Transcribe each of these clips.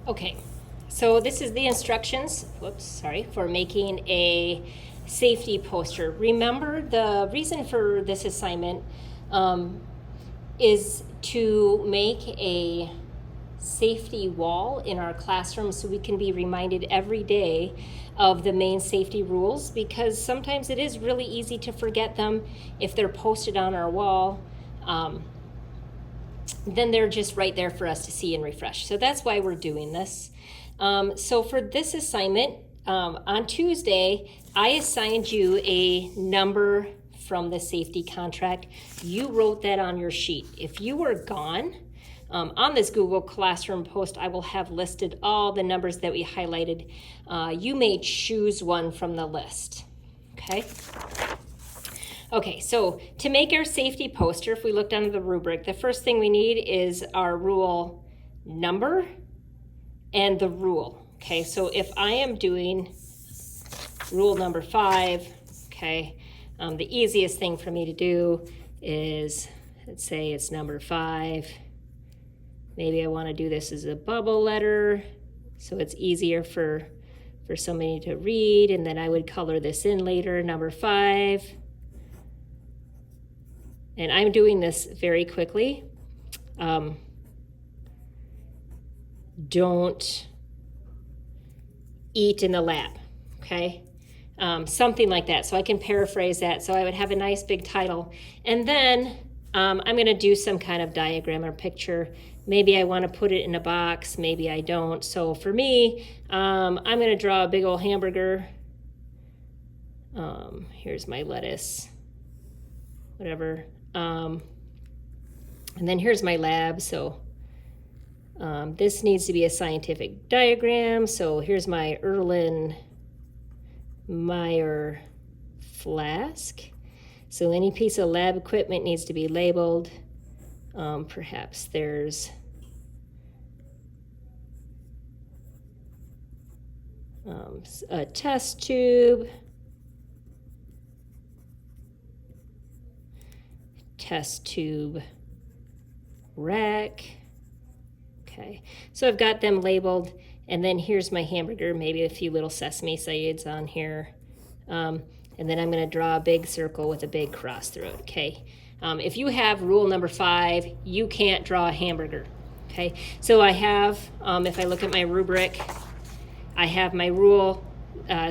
Okay, so this is the instructions, for making a safety poster. Remember, the reason for this assignment is to make a safety wall in our classroom so we can be reminded every day of the main safety rules, because sometimes it is really easy to forget them if they're posted on our wall. Then they're just right there for us to see and refresh. So that's why we're doing this. So for this assignment, on Tuesday, I assigned you a number from the safety contract. You wrote that on your sheet. If you were gone, on this Google Classroom post, I will have listed all the numbers that we highlighted. You may choose one from the list, okay? Okay, so to make our safety poster, if we look down to the rubric, the first thing we need is our rule number and the rule. Okay, so if I am doing rule number 5, okay, the easiest thing for me to do is, let's say it's number 5. Maybe I want to do this as a bubble letter so it's easier for somebody to read, and then I would color this in later, number 5. And I'm doing this very quickly. Don't eat in the lab, okay? Something like that, so I can paraphrase that. So I would have a nice big title. And then I'm gonna do some kind of diagram or picture. Maybe I wanna put it in a box, maybe I don't. So for me, I'm gonna draw a big old hamburger. Here's my lettuce, whatever. And then here's my lab. So this needs to be a scientific diagram. So here's my Erlenmeyer flask. So any piece of lab equipment needs to be labeled. Perhaps there's a test tube. Test tube rack. Okay, so I've got them labeled, and then here's my hamburger, maybe a few little sesame seeds on here. And then I'm gonna draw a big circle with a big cross through it, okay? If you have rule number 5, you can't draw a hamburger, okay? So I have, if I look at my rubric, I have my rule,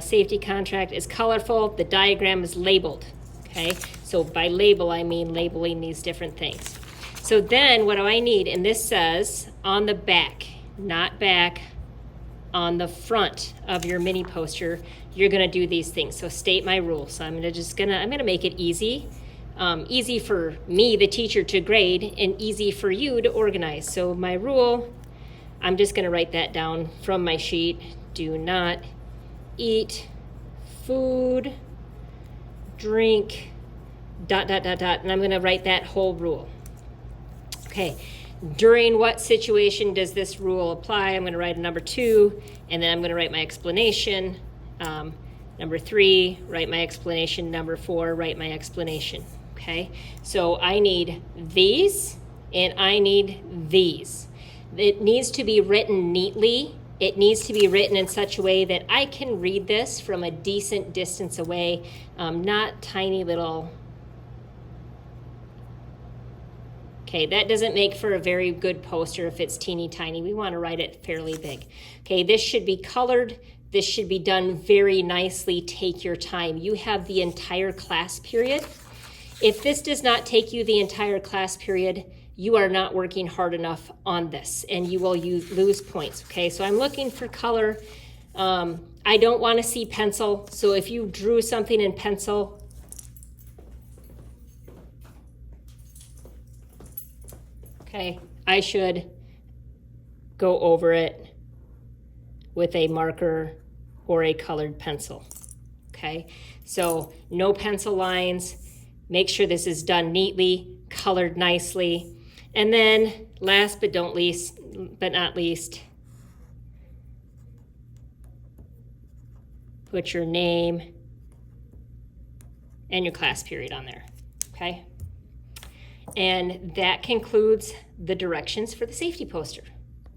safety contract is colorful, the diagram is labeled. Okay, so by label, I mean labeling these different things. So then what do I need? And this says on the back, not back, on the front of your mini poster, you're gonna do these things. So state my rules. So I'm gonna make it easy. Easy for me, the teacher, to grade, and easy for you to organize. So my rule, I'm just gonna write that down from my sheet. Do not eat food, drink, ... and I'm gonna write that whole rule. Okay, during what situation does this rule apply? I'm gonna write a number 2, and then I'm gonna write my explanation. Number 3, write my explanation. Number 4, write my explanation, okay? So I need these, and I need these. It needs to be written neatly. It needs to be written in such a way that I can read this from a decent distance away, not tiny little. Okay, that doesn't make for a very good poster if it's teeny tiny. We want to write it fairly big. Okay, this should be colored. This should be done very nicely. Take your time. You have the entire class period. If this does not take you the entire class period, you are not working hard enough on this, and you will lose points, okay? So I'm looking for color. I don't want to see pencil, so if you drew something in pencil, okay, I should go over it with a marker or a colored pencil, okay? So no pencil lines. Make sure this is done neatly, colored nicely. And then last but not least, put your name and your class period on there, okay? And that concludes the directions for the safety poster.